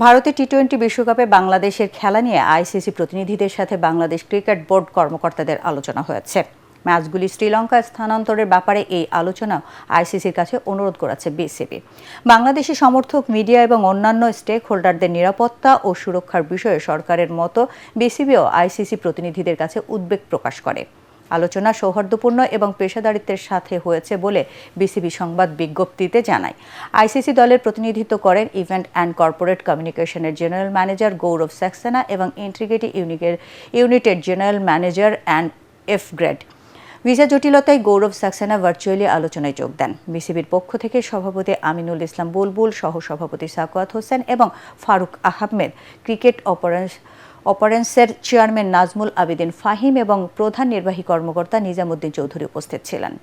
ভারতে টি-20 বিশ্বকাপে বাংলাদেশের খেলা নিয়ে আইসিসি প্রতিনিধিদের সাথে বাংলাদেশ ক্রিকেট বোর্ড কর্মকর্তাদের আলোচনা হয়েছে। ম্যাচগুলি শ্রীলঙ্কায় স্থানান্তরের ব্যাপারে এই আলোচনা আইসিসির কাছে অনুরোধ করেছে বিসিবি। বাংলাদেশি সমর্থক, মিডিয়া এবং অন্যান্য স্টেক হোল্ডারদের নিরাপত্তা ও সুরক্ষার বিষয়ে সরকারের মতো বিসিবিও আইসিসি প্রতিনিধিদের কাছে উদ্বেগ প্রকাশ করে। আলোচনা সৌহার্দ্যপূর্ণ এবং পেশাদারিত্বের সাথে হয়েছে বলে বিসিবি সংবাদ বিজ্ঞপ্তিতে জানায়। আইসিসি দলের প্রতিনিধিত্ব করেন ইভেন্ট অ্যান্ড কর্পোরেট কমিউনিকেশনের জেনারেল ম্যানেজার গৌরব সাক্সেনা এবং ইন্টিগ্রিটি ইউনিটের general manager and F grade. Visa জটিলতায় গৌরব সাক্সেনা ভার্চুয়ালি আলোচনায় যোগ দেন। বিসিবির পক্ষ থেকে সভাপতি আমিনুল ইসলাম বুলবুল, সহসভাপতি সাকওয়াত হোসেন এবং ফারুক আহমেদ, ক্রিকেট অপারেশনের চেয়ারম্যান নাজমুল আবেদিন ফাহিম এবং প্রধান নির্বাহী কর্মকর্তা নিজামুদ্দিন চৌধুরী উপস্থিত ছিলেন।